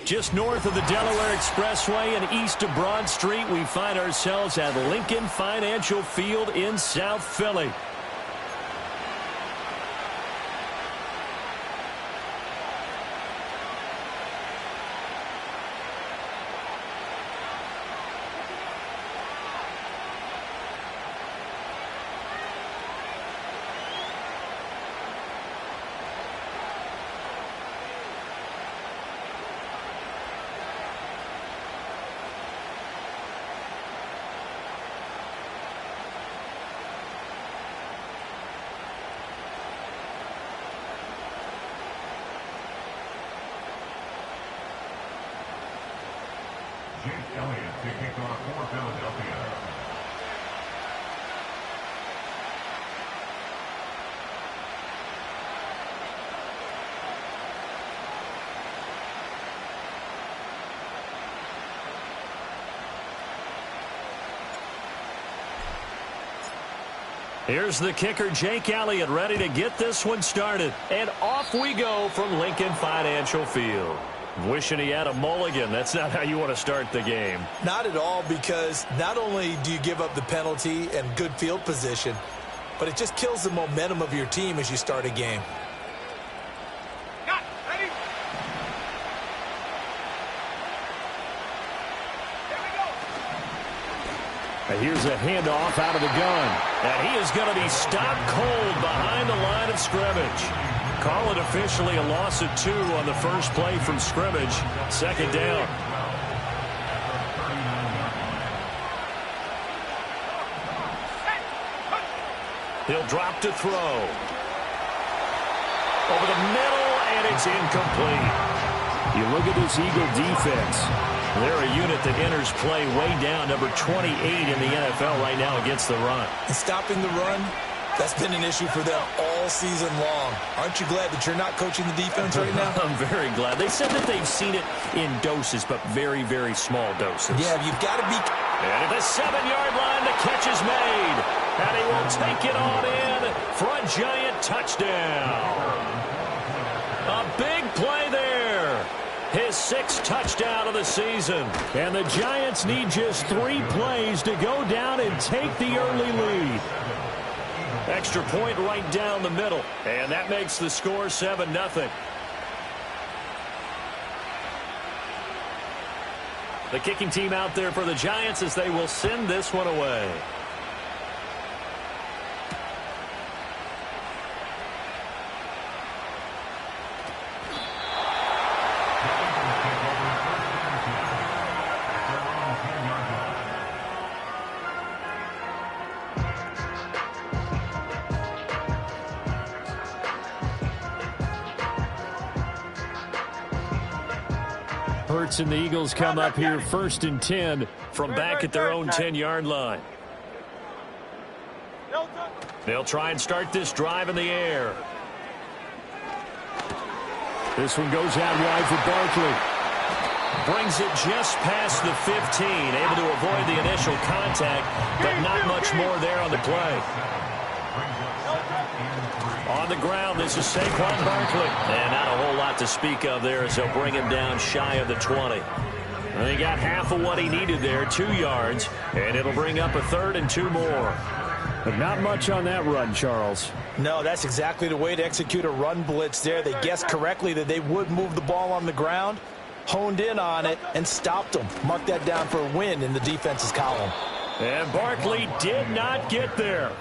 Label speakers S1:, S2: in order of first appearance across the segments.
S1: Just north of the Delaware Expressway and east of Broad Street, we find ourselves at Lincoln Financial Field in South Philly.
S2: Elliott to kick off for Philadelphia.
S1: Here's the kicker, Jake Elliott, ready to get this one started. And off we go from Lincoln Financial Field. Wishing he had a mulligan. That's not how you want to start the game.
S3: Not at all, because not only do you give up the penalty and good field position, but it just kills the momentum of your team as you start a game.
S4: Ready? Here we go.
S1: And here's a handoff out of the gun. And he is going to be stopped cold behind the line of scrimmage. Call it officially a loss of 2 on the first play from scrimmage. Second down. He'll drop to throw. Over the middle, and it's incomplete. You look at this Eagle defense. They're a unit that enters play way down, number 28 in the NFL right now against the run.
S3: And stopping the run, that's been an issue for them all season long. Aren't you glad that you're not coaching the defense right now?
S1: I'm very glad. They said that they've seen it in doses, but very, very small doses.
S3: Yeah, you've got to be...
S1: And at the 7-yard line, the catch is made. And he will take it on in for a giant touchdown. A big play there. His 6th touchdown of the season. And the Giants need just 3 plays to go down and take the early lead. Extra point right down the middle. And that makes the score 7-0. The kicking team out there for the Giants as they will send this one away. Hurts and the Eagles come up here 1st and 10 from back at their own 10-yard line. They'll try and start this drive in the air. This one goes out wide for Barkley. Brings it just past the 15, able to avoid the initial contact, but not much more there on the play. On the ground, this is Saquon Barkley. And not a whole lot to speak of there as they'll bring him down shy of the 20. And he got half of what he needed there, 2 yards, and it'll bring up a 3rd and 2 more. But not much on that run, Charles.
S3: No, that's exactly the way to execute a run blitz there. They guessed correctly that they would move the ball on the ground, honed in on it, and stopped them. Mark that down for a win in the defense's column.
S1: And Barkley did not get there.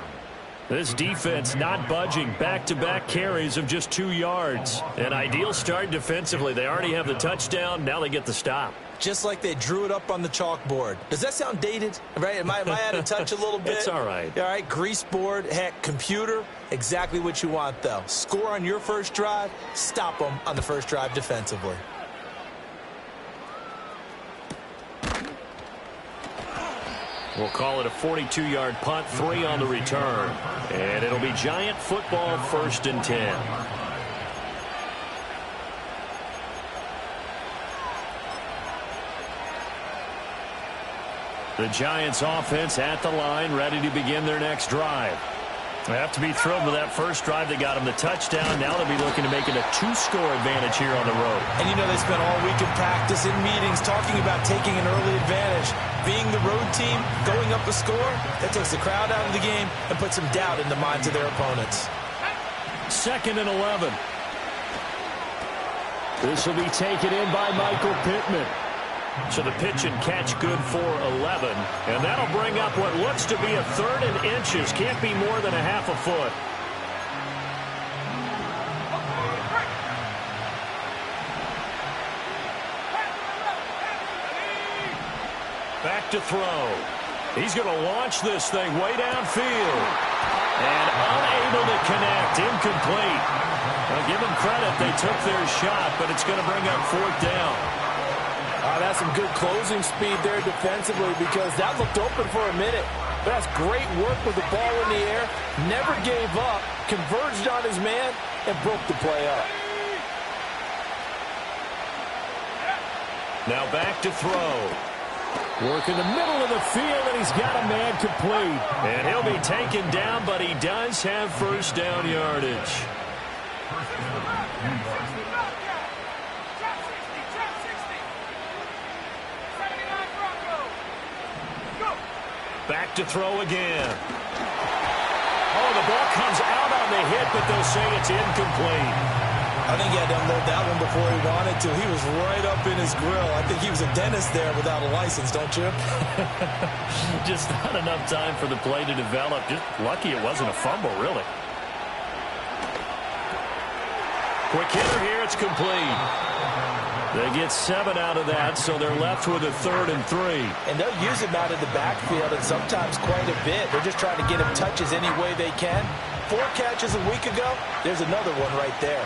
S1: This defense not budging. Back-to-back carries of just 2 yards. An ideal start defensively. They already have the touchdown. Now they get the stop.
S3: Just like they drew it up on the chalkboard. Does that sound dated? Right? Am I out of touch a little bit?
S1: It's all right.
S3: All right, grease board, heck, computer. Exactly what you want, though. Score on your first drive. Stop them on the first drive defensively.
S1: We'll call it a 42-yard punt, 3 on the return. And it'll be Giant football 1st and 10. The Giants offense at the line, ready to begin their next drive. They have to be thrilled with that first drive. They got him the touchdown. Now they'll be looking to make it a 2-score advantage here on the road.
S3: And you know they spent all week in practice, in meetings, talking about taking an early advantage. Being the road team, going up a score, that takes the crowd out of the game and puts some doubt in the minds of their opponents.
S1: 2nd and 11. This will be taken in by Michael Pittman. So the pitch and catch good for 11. And that'll bring up what looks to be a 3rd and inches. Can't be more than a half a foot. Back to throw. He's going to launch this thing way downfield. And unable to connect. Incomplete. Well, give them credit. They took their shot, but it's going to bring up 4th down.
S3: That's some good closing speed there defensively because that looked open for a minute. But that's great work with the ball in the air. Never gave up, converged on his man, and broke the play up.
S1: Now back to throw. Work in the middle of the field, and he's got a man complete. And he'll be taken down, but he does have first down yardage. Back to throw again. Oh, the ball comes out on the hit, but they'll say it's incomplete.
S3: I think he had to unload that one before he wanted to. He was right up in his grill. I think he was a dentist there without a license, don't you?
S1: Just not enough time for the play to develop. Just lucky it wasn't a fumble, really. Quick hitter here, it's complete. They get 7 out of that, so they're left with a 3rd and 3.
S3: And they'll use him out of the backfield, and sometimes quite a bit. They're just trying to get him touches any way they can. 4 catches a week ago, there's another one right there.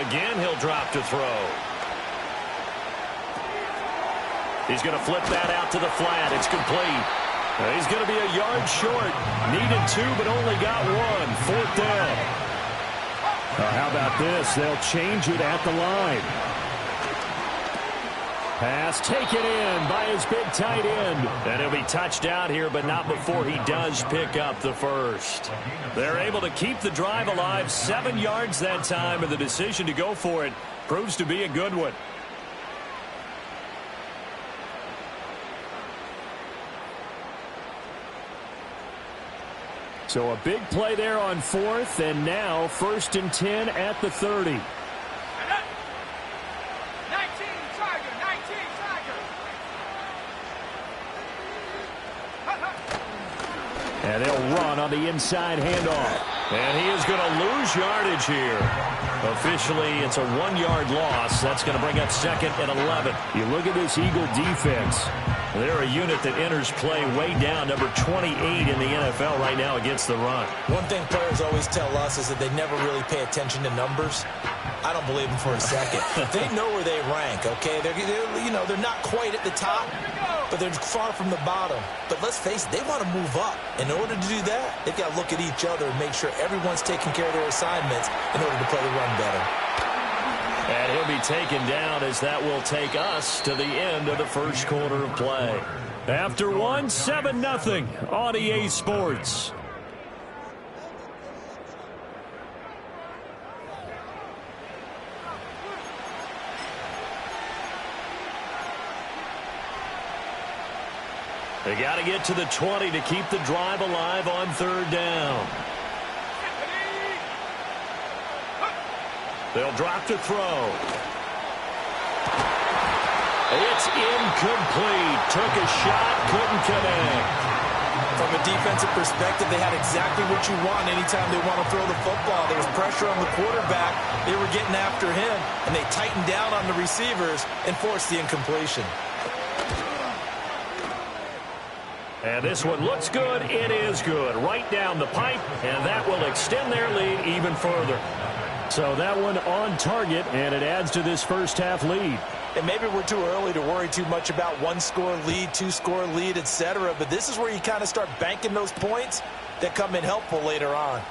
S1: Again, he'll drop to throw. He's going to flip that out to the flat. It's complete. He's going to be a yard short. Needed 2, but only got 1. 4th down. How about this? They'll change it at the line. Pass taken in by his big tight end. And he'll be touched out here, but not before he does pick up the first. They're able to keep the drive alive. 7 yards that time, and the decision to go for it proves to be a good one. So a big play there on 4th, and now 1st and 10 at the 30.
S4: 19 Tiger, 19 Tiger.
S1: And they'll run on the inside handoff. And he is going to lose yardage here. Officially, it's a 1-yard loss. That's going to bring up 2nd and 11. You look at this Eagle defense. They're a unit that enters play way down, number 28 in the NFL right now against the run.
S3: One thing players always tell us is that they never really pay attention to numbers. I don't believe them for a second. They know where they rank, okay? They're not quite at the top, but they're far from the bottom. But let's face it, they want to move up. In order to do that, they've got to look at each other and make sure everyone's taking care of their assignments in order to play the run better.
S1: And he'll be taken down as that will take us to the end of the first quarter of play. After 1, 7-0 on EA Sports. They got to get to the 20 to keep the drive alive on 3rd down. They'll drop to throw. It's incomplete. Took a shot, couldn't connect.
S3: From a defensive perspective, they had exactly what you want anytime they want to throw the football. There was pressure on the quarterback. They were getting after him, and they tightened down on the receivers and forced the incompletion.
S1: And this one looks good. It is good. Right down the pipe, and that will extend their lead even further. So that one on target, and it adds to this first half lead.
S3: And maybe we're too early to worry too much about 1-score lead, 2-score lead, etc. But this is where you kind of start banking those points that come in helpful later on.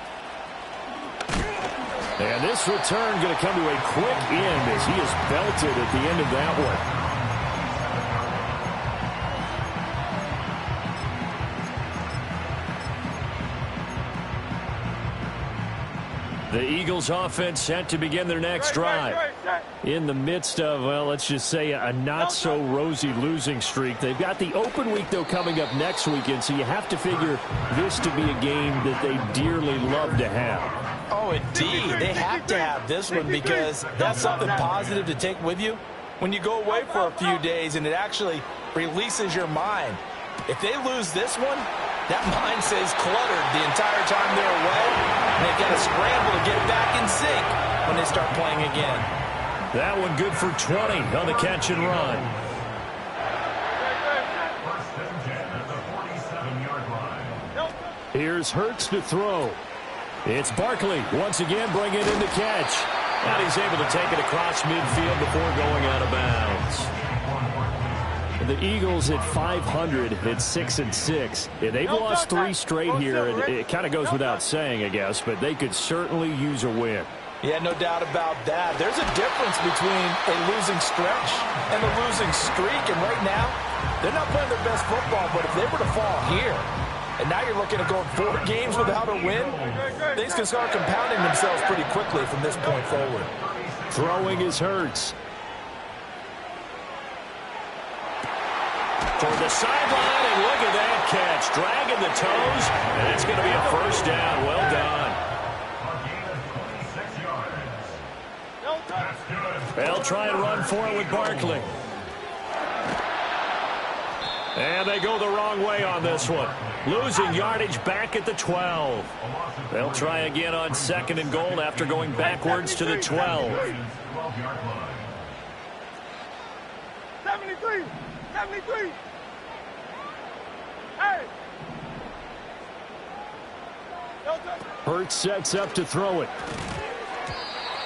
S1: And this return going to come to a quick end as he is belted at the end of that one. The Eagles offense set to begin their next drive. In the midst of, well, let's just say a not-so-rosy losing streak. They've got the open week, though, coming up next weekend, so you have to figure this to be a game that they dearly love to have.
S3: Oh, indeed. They have to have this one because that's something positive to take with you when you go away for a few days, and it actually releases your mind. If they lose this one, that mind stays cluttered the entire time they're away, and they've got to scramble to get back in sync when they start playing again.
S1: That one good for 20 on the catch and run.
S2: First and 10 at the 47-yard line.
S1: Here's Hurts to throw. It's Barkley once again bringing in the catch. And he's able to take it across midfield before going out of bounds. The Eagles at 500 at 6-6. Yeah, they've lost 3 straight here. And it kind of goes without saying, I guess, but they could certainly use a win.
S3: Yeah, no doubt about that. There's a difference between a losing stretch and a losing streak. And right now, they're not playing their best football. But if they were to fall here, and now you're looking at going 4 games without a win, things can start compounding themselves pretty quickly from this point forward.
S1: Throwing is Hurts. Toward the sideline, and look at that catch. Dragging the toes, and it's going to be a first down. Well done. They'll try and run for it with Barkley. And they go the wrong way on this one. Losing yardage back at the 12. They'll try again on 2nd and goal after going backwards to the 12.
S4: 73. 73. Hey.
S1: Hurts sets up to throw it.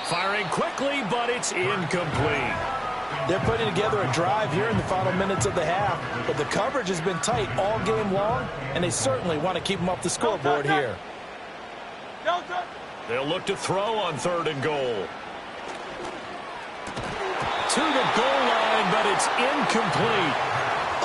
S1: Firing quickly, but it's incomplete.
S3: They're putting together a drive here in the final minutes of the half, but the coverage has been tight all game long, and they certainly want to keep them off the scoreboard here.
S1: They'll look to throw on 3rd and goal. To the goal line, but it's incomplete.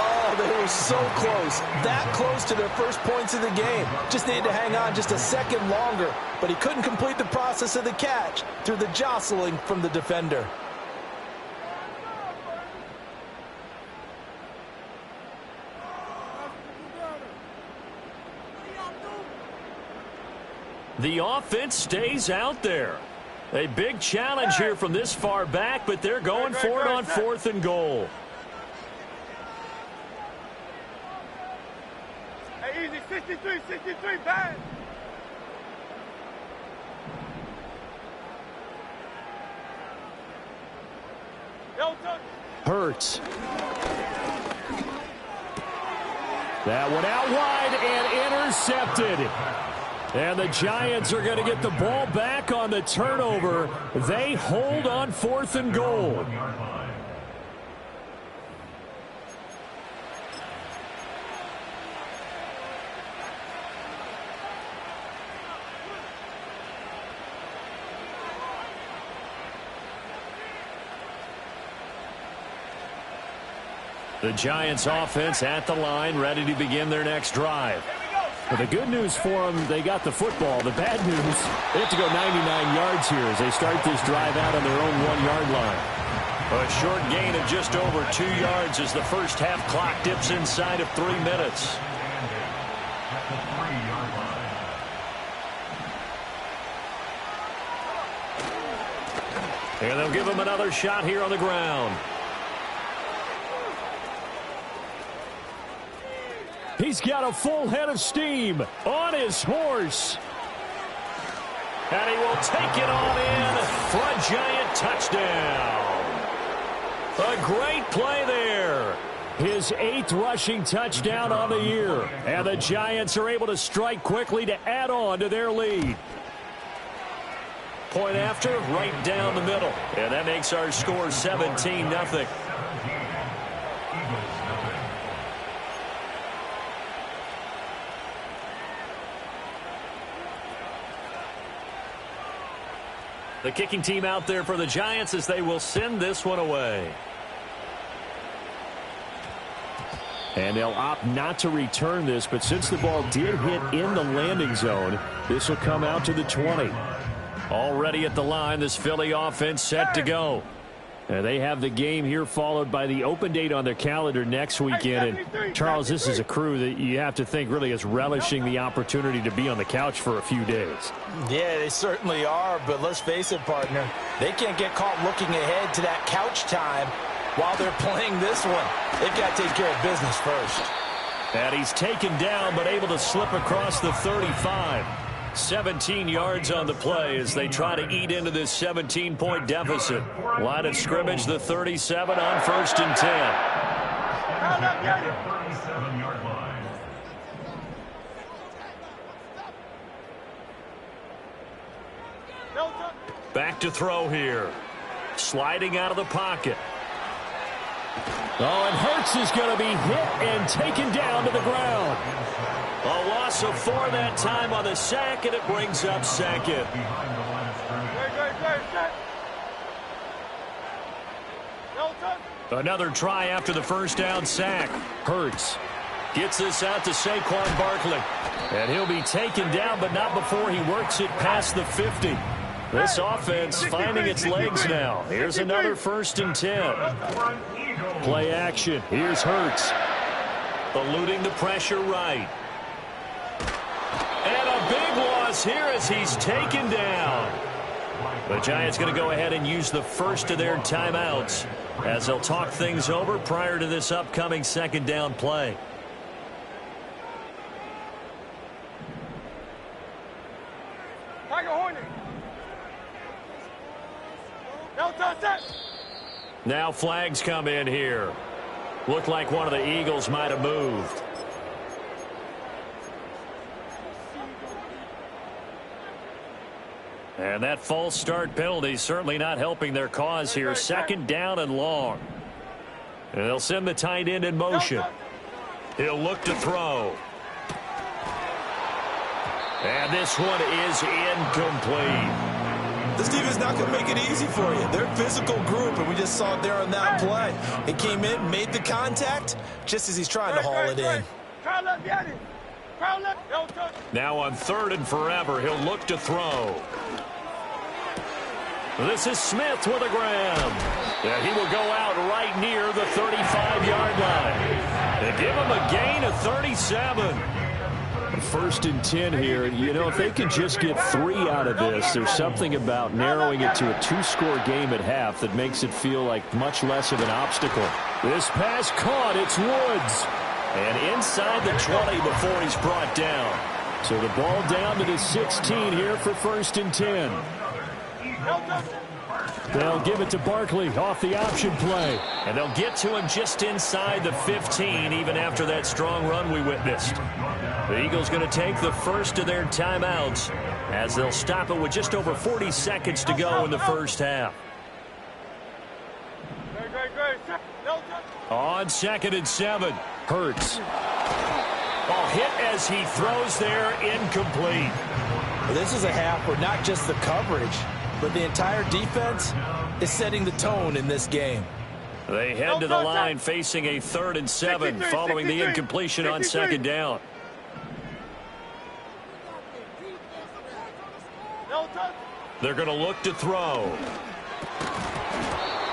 S3: Oh, they were so close. That close to their first points of the game. Just needed to hang on just a second longer, but he couldn't complete the process of the catch through the jostling from the defender.
S1: The offense stays out there. A big challenge here from this far back, but they're going for it on 4th and goal.
S4: Hey, easy, 63, bang.
S1: Hurts. That one out wide and intercepted. And the Giants are going to get the ball back on the turnover. They hold on 4th and goal. The Giants offense at the line, ready to begin their next drive. But the good news for them, they got the football. The bad news, they have to go 99 yards here as they start this drive out on their own 1-yard line. A short gain of just over 2 yards as the first half clock dips inside of 3 minutes. And they'll give him another shot here on the ground. He's got a full head of steam on his horse. And he will take it on in for a Giant touchdown. A great play there. His 8th rushing touchdown on the year. And the Giants are able to strike quickly to add on to their lead. Point after, right down the middle. And that makes our score 17-0. The kicking team out there for the Giants as they will send this one away. And they'll opt not to return this, but since the ball did hit in the landing zone, this will come out to the 20. Already at the line, this Philly offense set to go. They have the game here followed by the open date on their calendar next weekend. And Charles, this is a crew that you have to think really is relishing the opportunity to be on the couch for a few days.
S3: Yeah, they certainly are, but let's face it, partner. They can't get caught looking ahead to that couch time while they're playing this one. They've got to take care of business first.
S1: And he's taken down but able to slip across the 35. 17 yards on the play as they try to eat into this 17-point deficit. Line of scrimmage, the 37 on 1st and 10.
S2: 37-yard line.
S1: Back to throw here. Sliding out of the pocket. Oh, and Hurts is going to be hit and taken down to the ground. A loss of 4 that time on the sack, and it brings up second. Another try after the first down sack. Hurts gets this out to Saquon Barkley. And he'll be taken down, but not before he works it past the 50. This offense finding its legs now. Here's another 1st and 10. Play action. Here's Hurts. Eluding the pressure right. And a big loss here as he's taken down. The Giants going to go ahead and use the first of their timeouts as they'll talk things over prior to this upcoming 2nd down play. Now flags come in here. Looked like one of the Eagles might have moved. And that false start penalty certainly not helping their cause here. 2nd down and long. And they'll send the tight end in motion. He'll look to throw. And this one is incomplete.
S3: This defense is not going to make it easy for you. They're a physical group, and we just saw it there on that play. It came in, made the contact, just as he's trying to haul it in.
S1: Now on 3rd and forever, he'll look to throw. This is Smith with a grab. Yeah, he will go out right near the 35-yard line. They give him a gain of 37. 1st and 10 here. You know, if they can just get 3 out of this, there's something about narrowing it to a 2-score game at half that makes it feel like much less of an obstacle. This pass caught. It's Woods. And inside the 20 before he's brought down. So the ball down to the 16 here for 1st and 10. They'll give it to Barkley off the option play. And they'll get to him just inside the 15 even after that strong run we witnessed. The Eagles going to take the first of their timeouts as they'll stop it with just over 40 seconds to go in the first half. On 2nd and 7, Hurts. Hit as he throws there, incomplete.
S3: This is a half where not just the coverage, but the entire defense is setting the tone in this game.
S1: They head to the line facing a 3rd and 7 following the incompletion on 2nd down. They're going to look to throw.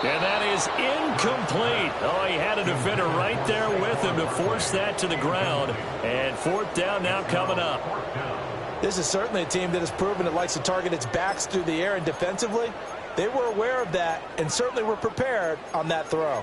S1: And that is incomplete. Oh, he had a defender right there with him to force that to the ground. And 4th down now coming up.
S3: This is certainly a team that has proven it likes to target its backs through the air, and defensively, they were aware of that and certainly were prepared on that throw.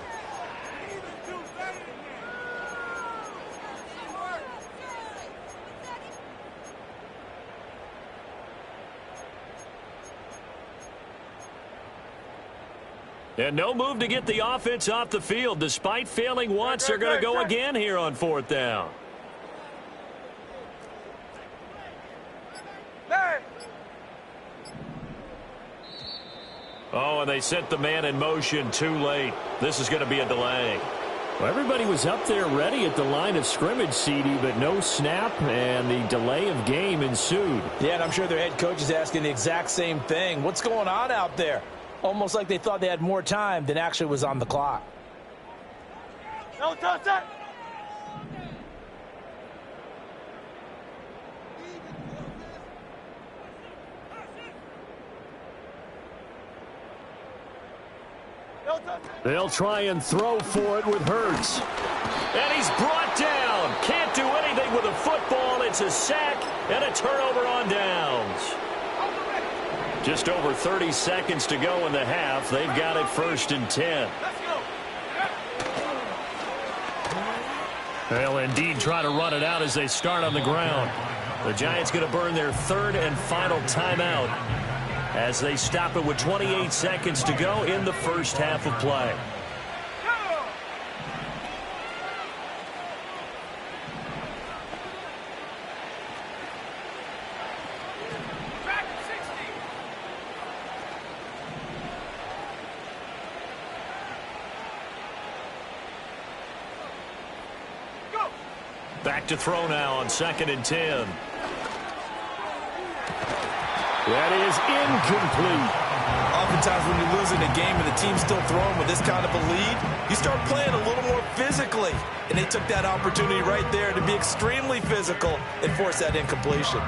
S1: And no move to get the offense off the field. Despite failing once, they're going to go again here on 4th down. Oh, and they sent the man in motion too late. This is going to be a delay. Well, everybody was up there ready at the line of scrimmage, CD, but no snap, and the delay of game ensued.
S3: Yeah, and I'm sure their head coach is asking the exact same thing. What's going on out there? Almost like they thought they had more time than actually was on the clock.
S4: No touch that.
S1: They'll try and throw for it with Hurts. And he's brought down. Can't do anything with a football. It's a sack and a turnover on downs. Just over 30 seconds to go in the half. They've got it 1st and 10. They'll indeed try to run it out as they start on the ground. The Giants going to burn their 3rd and final timeout as they stop it with 28 seconds to go in the first half of play. Back to throw now on 2nd and 10. That is incomplete.
S3: Oftentimes when you're losing a game and the team's still throwing with this kind of a lead, you start playing a little more physically. And they took that opportunity right there to be extremely physical and force that incompletion.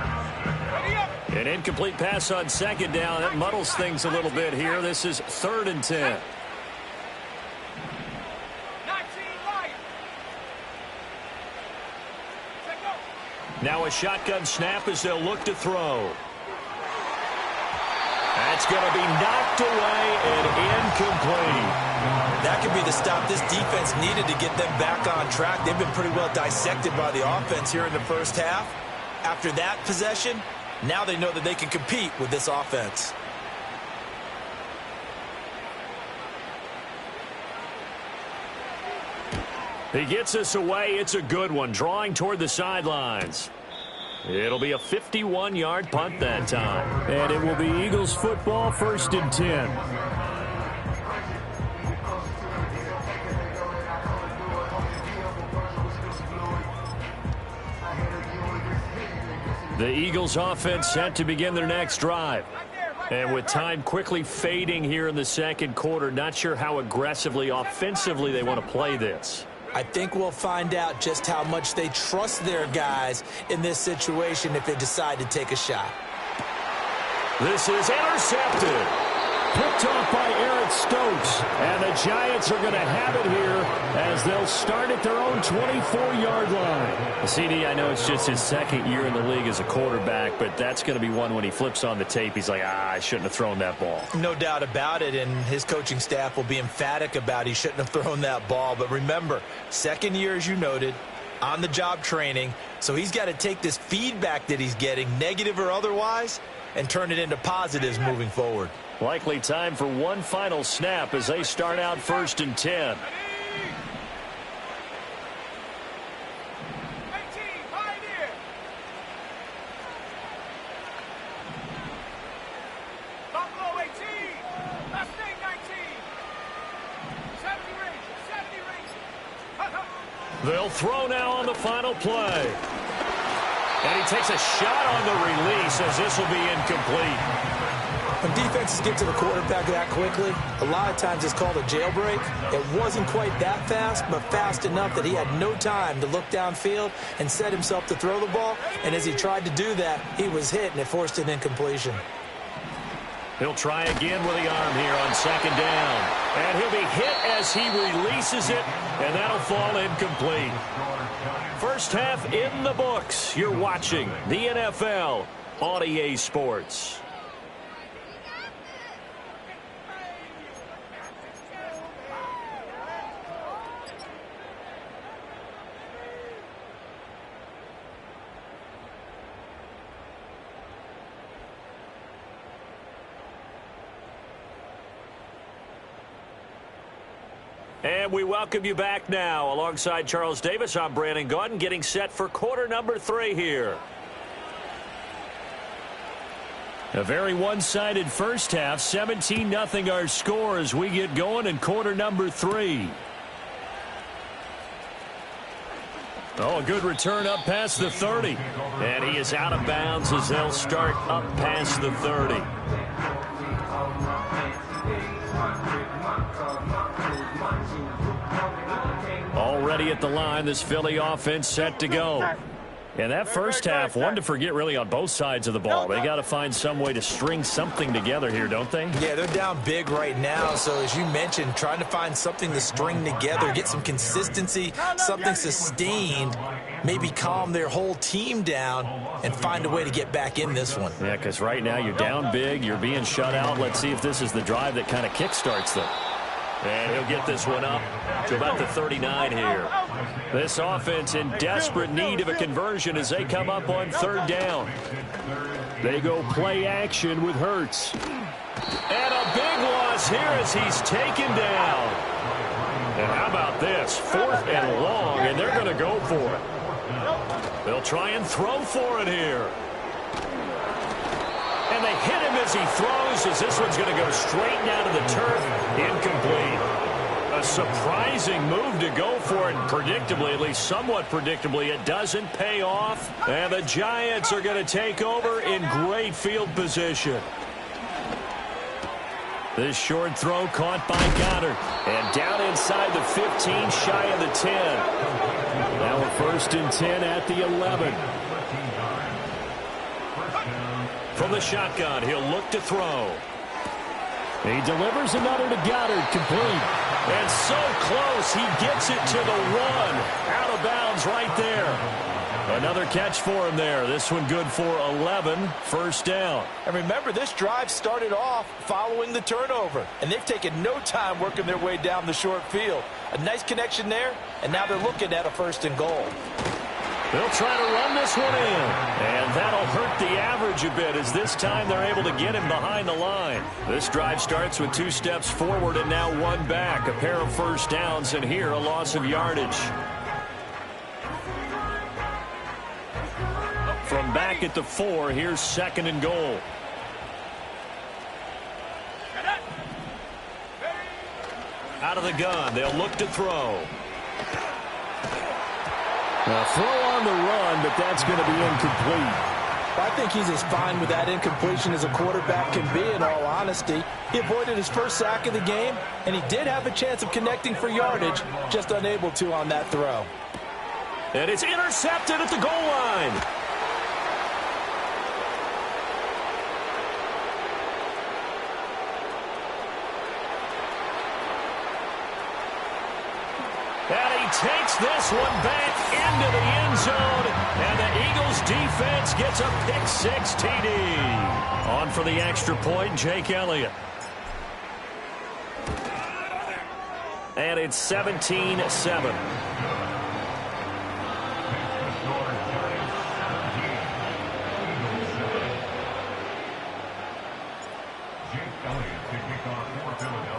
S1: An incomplete pass on 2nd down. That muddles things a little bit here. This is 3rd and 10. Now a shotgun snap as they'll look to throw. That's going to be knocked away and incomplete.
S3: That could be the stop this defense needed to get them back on track. They've been pretty well dissected by the offense here in the first half. After that possession, now they know that they can compete with this offense.
S1: He gets us away. It's a good one. Drawing toward the sidelines. It'll be a 51-yard punt that time. And it will be Eagles football, 1st and 10. The Eagles offense set to begin their next drive. And with time quickly fading here in the 2nd quarter, not sure how aggressively, offensively they want to play this.
S3: I think we'll find out just how much they trust their guys in this situation if they decide to take a shot.
S1: This is intercepted. Picked off by Eric Stokes. And the Giants are going to have it here as they'll start at their own 24-yard line. CD, I know it's just his 2nd year in the league as a quarterback, but that's going to be one when he flips on the tape, he's like, I shouldn't have thrown that ball.
S3: No doubt about it, and his coaching staff will be emphatic about he shouldn't have thrown that ball. But remember, 2nd year, as you noted, on-the-job training, so he's got to take this feedback that he's getting, negative or otherwise, and turn it into positives moving forward.
S1: Likely time for one final snap as they start out 1st and 10. They'll throw now on the final play. And he takes a shot on the release as this will be incomplete.
S3: When defenses get to the quarterback that quickly, a lot of times it's called a jailbreak. It wasn't quite that fast, but fast enough that he had no time to look downfield and set himself to throw the ball. And as he tried to do that, he was hit, and it forced an incompletion.
S1: He'll try again with the arm here on 2nd down. And he'll be hit as he releases it, and that'll fall incomplete. First half in the books. You're watching the NFL on EA Sports. And we welcome you back now. Alongside Charles Davis, I'm Brandon Gaudin, getting set for quarter number 3 here. A very one-sided first half, 17-0 our score as we get going in quarter number 3. Oh, a good return up past the 30. And he is out of bounds as they'll start up past the 30. Already at the line, this Philly offense set to go. And that first half, one to forget really on both sides of the ball. They got to find some way to string something together here, don't they?
S3: Yeah, they're down big right now. So as you mentioned, trying to find something to string together, get some consistency, something sustained, maybe calm their whole team down and find a way to get back in this one.
S1: Yeah, because right now you're down big, you're being shut out. Let's see if this is the drive that kind of kickstarts them. And he'll get this one up to about the 39 here. This offense in desperate need of a conversion as they come up on third down. They go play action with Hurts. And a big loss here as he's taken down. And how about this? 4th and long, and they're going to go for it. They'll try and throw for it here. And they hit him as he throws, as this one's going to go straight down to the turf. Incomplete. A surprising move to go for it, and predictably, at least somewhat predictably, it doesn't pay off. And the Giants are going to take over in great field position. This short throw caught by Goddard. And down inside the 15, shy of the 10. Now a 1st and 10 at the 11. From the shotgun, he'll look to throw. He delivers another to Goddard, complete. And so close, he gets it to the 1. Out of bounds right there. Another catch for him there. This one good for 11, 1st down.
S3: And remember, this drive started off following the turnover. And they've taken no time working their way down the short field. A nice connection there, and now they're looking at a 1st and goal.
S1: They'll try to run this one in. And that'll hurt the average a bit as this time they're able to get him behind the line. This drive starts with 2 steps forward and now 1 back. A pair of 1st downs, and here a loss of yardage. From back at the 4, here's 2nd and goal. Out of the gun, they'll look to throw. Now, throw on the run, but that's going to be incomplete.
S3: I think he's as fine with that incompletion as a quarterback can be, in all honesty. He avoided his first sack of the game, and he did have a chance of connecting for yardage, just unable to on that throw.
S1: And it's intercepted at the goal line. And he takes this one back into the end zone. And the Eagles defense gets a pick-6 TD. On for the extra point, Jake Elliott. And it's 17-7.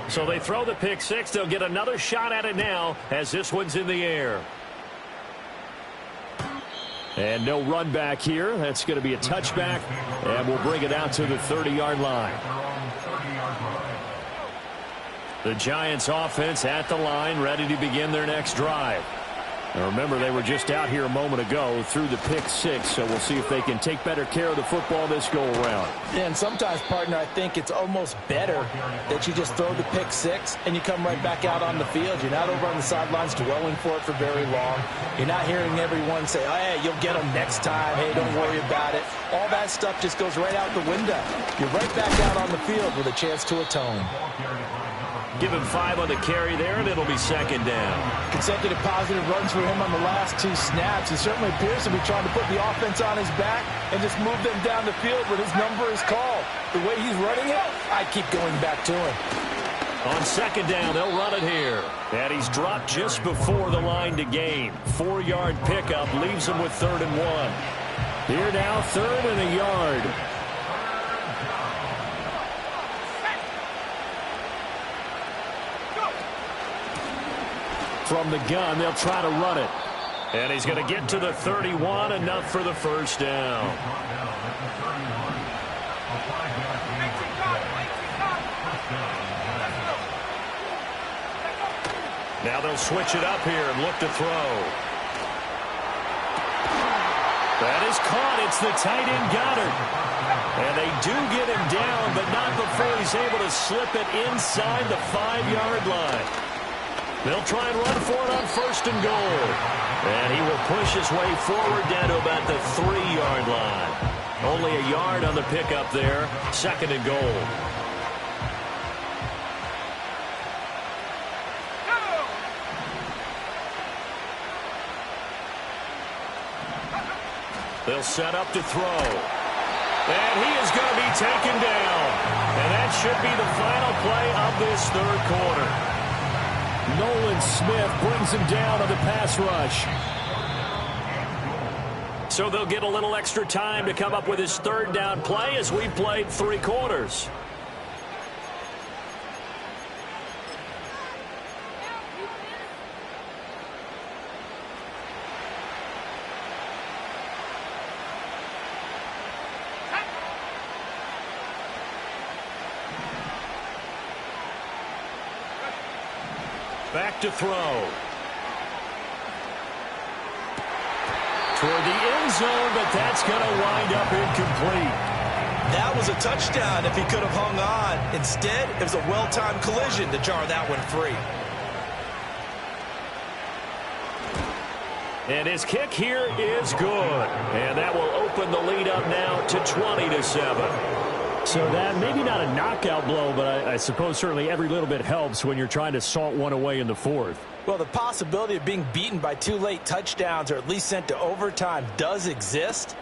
S1: So they throw the pick-6. They'll get another shot at it now as this one's in the air. And no run back here. That's going to be a touchback. And we'll bring it out to the 30-yard line. The Giants offense at the line, ready to begin their next drive. Now remember, they were just out here a moment ago through the pick-6, so we'll see if they can take better care of the football this go-around.
S3: Yeah, and sometimes, partner, I think it's almost better that you just throw the pick-6 and you come right back out on the field. You're not over on the sidelines dwelling for it for very long. You're not hearing everyone say, oh, hey, you'll get them next time. Hey, don't worry about it. All that stuff just goes right out the window. You're right back out on the field with a chance to atone.
S1: Give him 5 on the carry there, and it'll be 2nd down.
S3: Consecutive positive runs for him on the last 2 snaps. He certainly appears to be trying to put the offense on his back and just move them down the field when his number is called. The way he's running it, I keep going back to him.
S1: On 2nd down, they'll run it here. And he's dropped just before the line to gain. 4-yard pickup leaves him with 3rd and 1. Here now, 3rd and a yard. From the gun, they'll try to run it. And he's going to get to the 31, enough for the 1st down. Now they'll switch it up here and look to throw. That is caught. It's the tight end Goddard. And they do get him down, but not before he's able to slip it inside the 5-yard line. They'll try and run for it on 1st and goal. And he will push his way forward down to about the 3-yard line. Only a yard on the pickup there. 2nd and goal. They'll set up to throw. And he is going to be taken down. And that should be the final play of this 3rd quarter.
S5: Nolan Smith brings him down on the pass rush.
S1: So they'll get a little extra time to come up with his 3rd down play as we played 3 quarters. Back to throw. Toward the end zone, but that's going to wind up incomplete.
S3: That was a touchdown if he could have hung on. Instead, it was a well-timed collision to jar that one free.
S1: And his kick here is good. And that will open the lead up now to 20-7.
S5: So that maybe not a knockout blow, but I suppose certainly every little bit helps when you're trying to salt one away in the 4th.
S3: Well, the possibility of being beaten by 2 late touchdowns or at least sent to overtime does exist.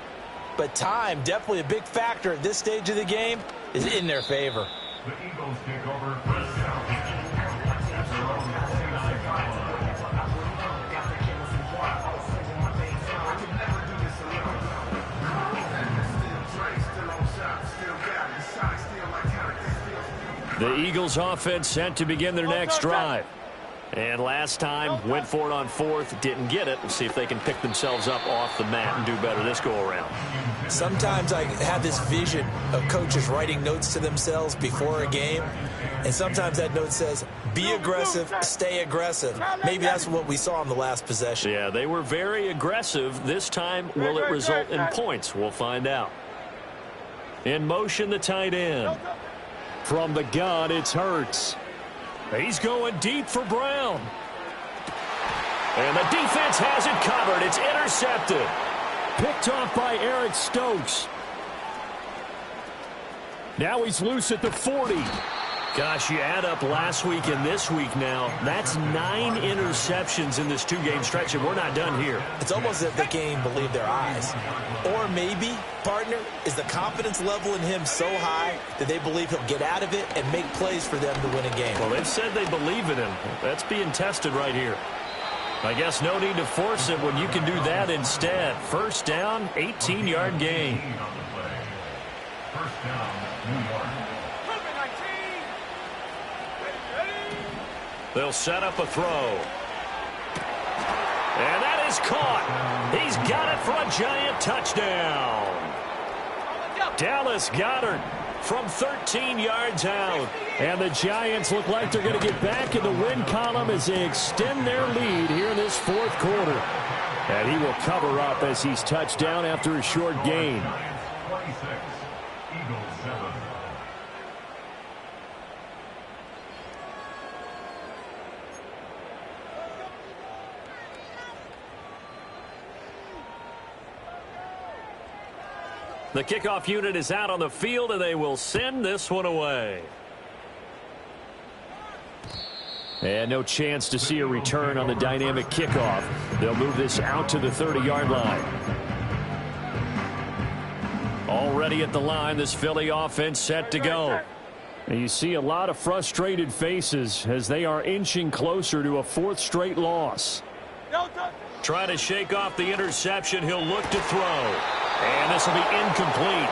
S3: But time, definitely a big factor at this stage of the game, is in their favor.
S2: The Eagles take over first down.
S1: The Eagles offense set to begin their next drive. And last time, went for it on 4th, didn't get it. We'll see if they can pick themselves up off the mat and do better this go-around.
S3: Sometimes I have this vision of coaches writing notes to themselves before a game, and sometimes that note says, be aggressive, stay aggressive. Maybe that's what we saw in the last possession.
S1: Yeah, they were very aggressive. This time, will it result in points? We'll find out. In motion, the tight end.
S5: From the gun, it's Hurts.
S1: He's going deep for Brown. And the defense has it covered. It's intercepted.
S5: Picked off by Eric Stokes. Now he's loose at the 40.
S1: Gosh, you add up last week and this week now. That's 9 interceptions in this 2-game stretch, and we're not done here.
S3: It's almost as if they can't even believe their eyes. Or maybe, partner, is the confidence level in him so high that they believe he'll get out of it and make plays for them to win a game.
S1: Well, they've said they believe in him. That's being tested right here. I guess no need to force it when you can do that instead. First down, 18-yard gain.
S2: First down, New York.
S1: They'll set up a throw. And that is caught. He's got it for a giant touchdown. Dallas Goedert from 13 yards out.
S5: And the Giants look like they're going to get back in the win column as they extend their lead here in this 4th quarter. And he will cover up as he's touched down after a short gain.
S2: 26, Eagles 7.
S1: The kickoff unit is out on the field, and they will send this one away.
S5: And no chance to see a return on the dynamic kickoff. They'll move this out to the 30-yard line.
S1: Already at the line, this Philly offense set to go.
S5: And you see a lot of frustrated faces as they are inching closer to a 4th straight loss.
S1: Try to shake off the interception. He'll look to throw. And this will be incomplete.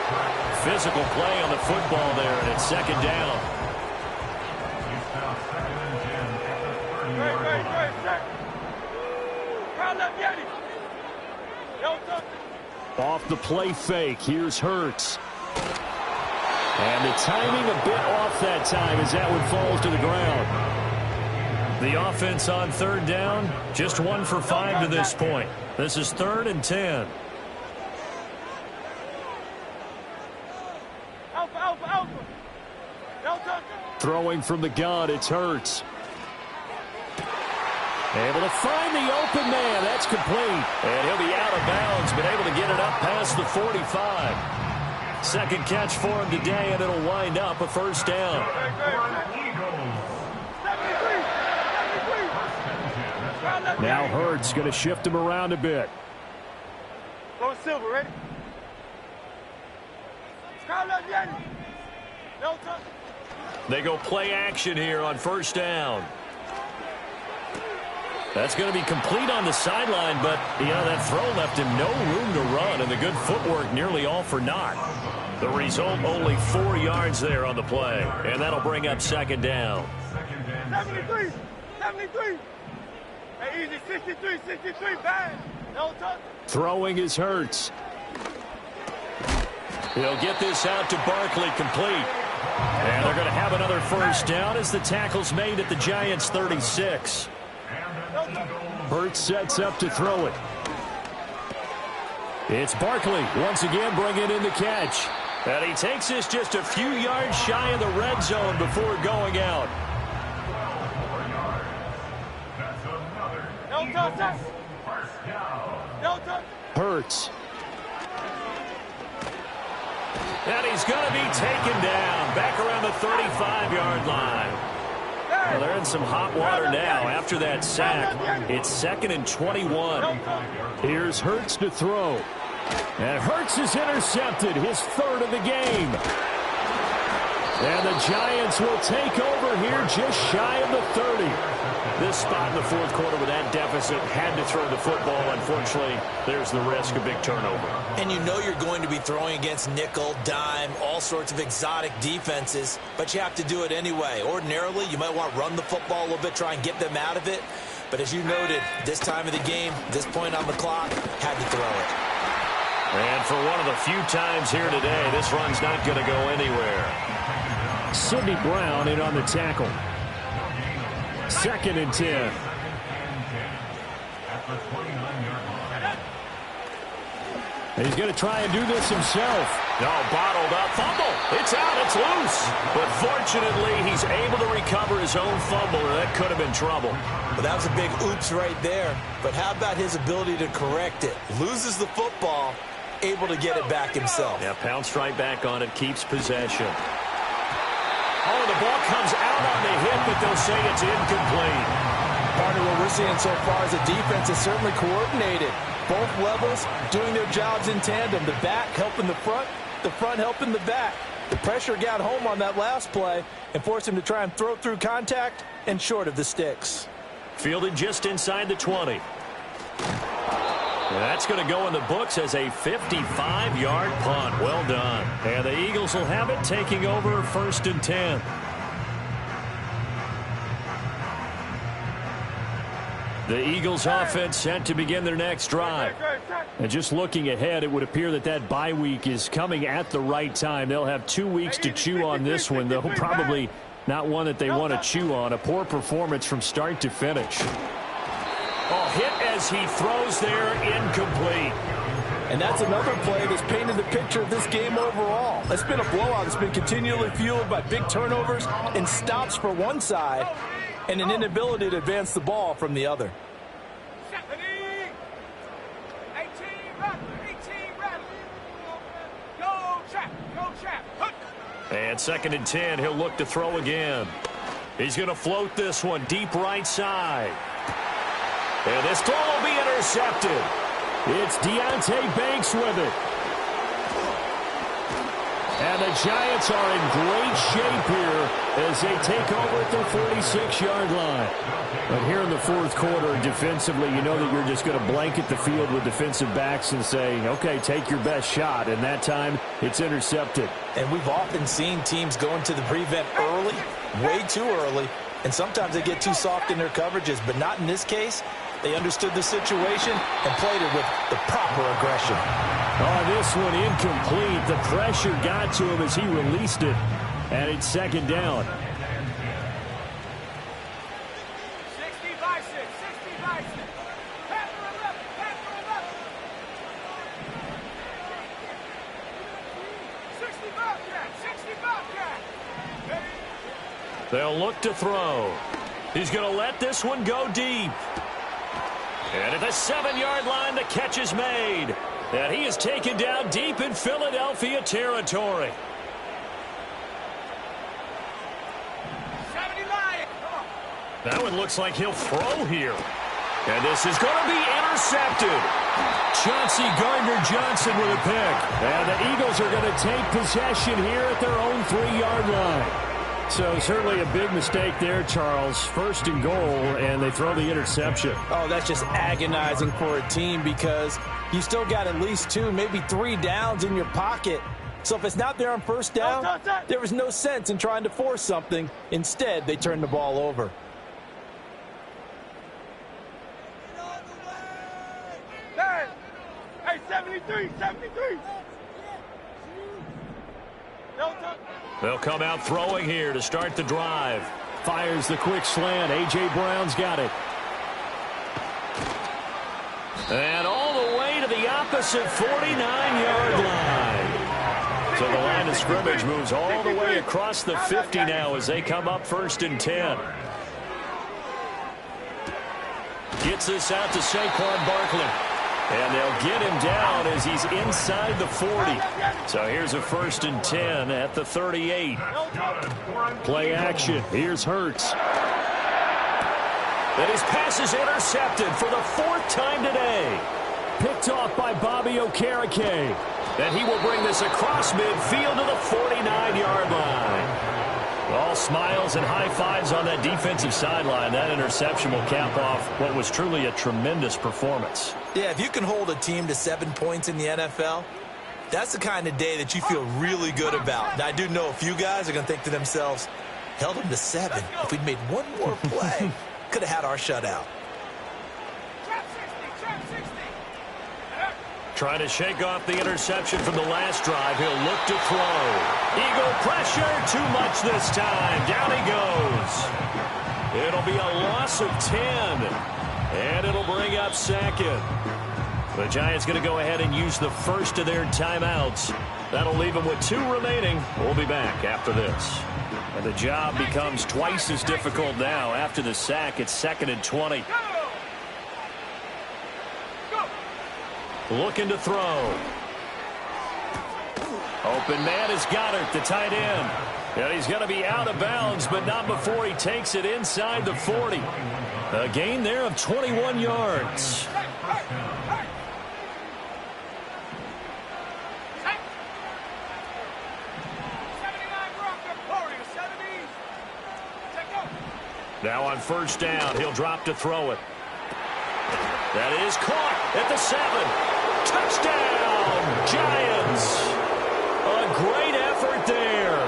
S1: Physical play on the football there, and it's 2nd down.
S2: It's now 2nd and 10 at the 30-yard line.
S5: Off the play fake, here's Hurts. And the timing a bit off that time as that one falls to the ground.
S1: The offense on 3rd down, just 1 for 5 to this point. This is 3rd and 10.
S5: Throwing from the gun, it's Hurts. Able to find the open man. That's complete. And he'll be out of bounds, but able to get it up past the 45. Second catch for him today, and it'll wind up a first down. Now Hurts going to shift him around a bit.
S4: Go Silver, ready?
S1: They go play action here on first down. That's going to be complete on the sideline, but, you know, that throw left him no room to run, and the good footwork nearly all for naught. The result, only 4 yards there on the play, and that'll bring up second down.
S4: 73, 73. Hey, easy, 63, 63, bang. No touch.
S5: Throwing is Hurts.
S1: He'll get this out to Barkley, complete. And they're going to have another first down as the tackle's made at the Giants' 36.
S5: Hurts sets up to throw it. It's Barkley once again bringing in the catch.
S1: And he takes this just a few yards shy of the red zone before going out.
S4: No touch. No touch.
S5: Hurts.
S1: And he's going to be taken down back around the 35-yard line. Well, they're in some hot water now after that sack. It's 2nd and 21.
S5: Here's Hurts to throw. And Hurts is intercepted, his 3rd of the game. And the Giants will take over here just shy of the 30.
S1: This spot in the 4th quarter with that deficit, had to throw the football. Unfortunately, there's the risk of big turnover.
S3: And you know you're going to be throwing against nickel, dime, all sorts of exotic defenses, but you have to do it anyway. Ordinarily, you might want to run the football a little bit, try and get them out of it. But as you noted, this time of the game, this point on the clock, had to throw it.
S1: And for one of the few times here today, this run's not going to go anywhere.
S5: Sidney Brown in on the tackle. 2nd and 10. And he's going to try and do this himself.
S1: No, bottled up. Fumble. It's out. It's loose. But fortunately, he's able to recover his own fumble, or that could have been trouble.
S3: Well, that was a big oops right there. But how about his ability to correct it? Loses the football, able to get it back himself.
S1: Yeah, pounced right back on it, keeps possession. Oh, the ball comes out on the hit, but they'll say it's incomplete.
S6: Partner, what we're seeing so far is the defense is certainly coordinated. Both levels doing their jobs in tandem. The back helping the front helping the back. The pressure got home on that last play and forced him to try and throw through contact and short of the sticks.
S1: Fielded just inside the 20. That's going to go in the books as a 55-yard punt. Well done. And the Eagles will have it, taking over 1st and 10. The Eagles offense set to begin their next drive. And just looking ahead, it would appear that that bye week is coming at the right time. They'll have 2 weeks to chew on this one, though probably not one that they want to chew on. A poor performance from start to finish. Oh, hit as he throws there, incomplete.
S6: And that's another play that's painted the picture of this game overall. It's been a blowout. It's been continually fueled by big turnovers and stops for one side and an inability to advance the ball from the other.
S4: 18, go trap.
S1: And 2nd and 10, he'll look to throw again. He's going to float this one deep right side. And this throw will be intercepted.
S5: It's Deontay Banks with it. And the Giants are in great shape here as they take over at their 46-yard line. But here in the 4th quarter, defensively, you know that you're just going to blanket the field with defensive backs and say, okay, take your best shot. And that time, it's intercepted.
S3: And we've often seen teams go into the prevent early, way too early, and sometimes they get too soft in their coverages, but not in this case. They understood the situation and played it with the proper aggression.
S5: Oh, this one incomplete. The pressure got to him as he released it. And it's 2nd down.
S4: 60-6.
S1: They'll look to throw. He's going to let this one go deep. And at the 7-yard line, the catch is made. And he is taken down deep in Philadelphia territory. That one looks like he'll throw here. And this is going to be intercepted. Chauncey Gardner-Johnson with a pick. And the Eagles are going to take possession here at their own 3-yard line. So certainly a big mistake there, Charles. First and goal, and they throw the interception.
S6: Oh, that's just agonizing for a team because you still got at least 2, maybe 3 downs in your pocket. So if it's not there on first down, there was no sense in trying to force something. Instead, they turned the ball over.
S4: Hey, 73.
S1: They'll come out throwing here to start the drive.
S5: Fires the quick slant. A.J. Brown's got it.
S1: And all the way to the opposite 49-yard line. So the line of scrimmage moves all the way across the 50 now as they come up 1st and 10. Gets this out to Saquon Barkley. And they'll get him down as he's inside the 40. So here's a 1st and 10 at the 38.
S5: Play action. Here's Hurts.
S1: And his pass is intercepted for the 4th time today.
S5: Picked off by Bobby Okereke.
S1: And he will bring this across midfield to the 49-yard line. All smiles and high fives on that defensive sideline. That interception will cap off what was truly a tremendous performance.
S3: Yeah, if you can hold a team to 7 points in the NFL, that's the kind of day that you feel really good about. Now, I do know a few guys are going to think to themselves, held them to 7. If we'd made one more play, could have had our shutout.
S1: Trying to shake off the interception from the last drive. He'll look to throw. Eagle pressure. Too much this time. Down he goes. It'll be a loss of 10. And it'll bring up 2nd. The Giants going to go ahead and use the first of their timeouts. That'll leave them with 2 remaining. We'll be back after this. And the job becomes twice as difficult now. After the sack, it's 2nd and 20. Looking to throw. Open man is Goddard, the tight end. And he's going to be out of bounds, but not before he takes it inside the 40. A gain there of 21 yards. Now on 1st down, he'll drop to throw it. That is caught at the 7. Touchdown, Giants. A great effort there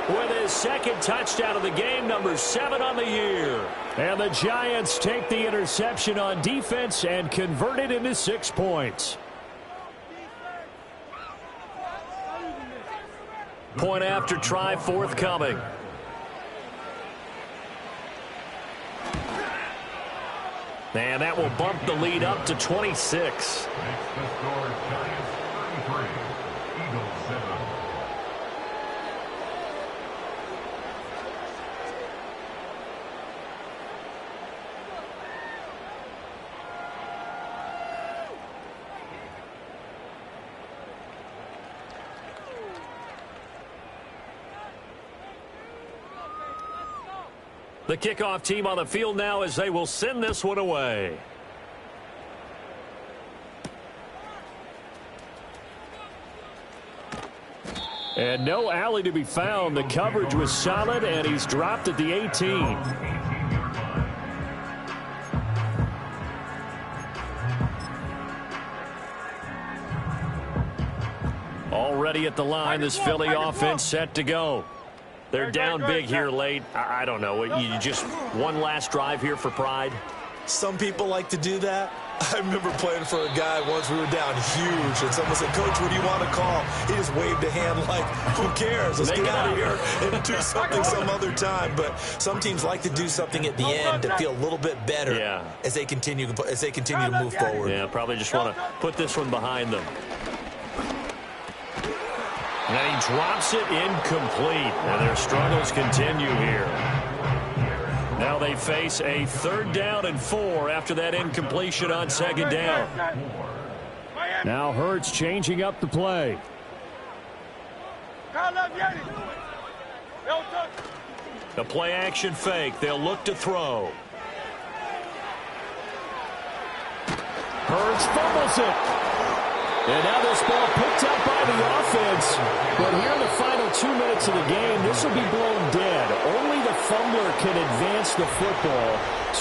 S1: with his 2nd touchdown of the game, number 7 on the year.
S5: And the Giants take the interception on defense and convert it into 6 points.
S1: Point after try forthcoming. And that will bump the lead up to 26.
S2: Makes the score Giants 33, Eagles 7.
S1: The kickoff team on the field now as they will send this one away.
S5: And no alley to be found. The coverage was solid, and he's dropped at the 18.
S1: Already at the line, this Philly offense set to go. They're down big here late. I don't know. You just one last drive here for pride?
S3: Some people like to do that. I remember playing for a guy once. We were down huge, and someone said, "Coach, what do you want to call?" He just waved a hand like, who cares? Let's get out of here and do something some other time. But some teams like to do something at the end to feel a little bit better as they continue to move forward.
S1: Yeah, probably just want to put this one behind them. And he drops it incomplete. And their struggles continue here. Now they face a 3rd down and 4 after that incompletion on 2nd down.
S5: Now Hurts changing up the play.
S1: The play action fake. They'll look to throw.
S5: Hurts fumbles it. And now this ball picked up by the offense. But here in the final 2 minutes of the game, this will be blown dead. Only the fumbler can advance the football. So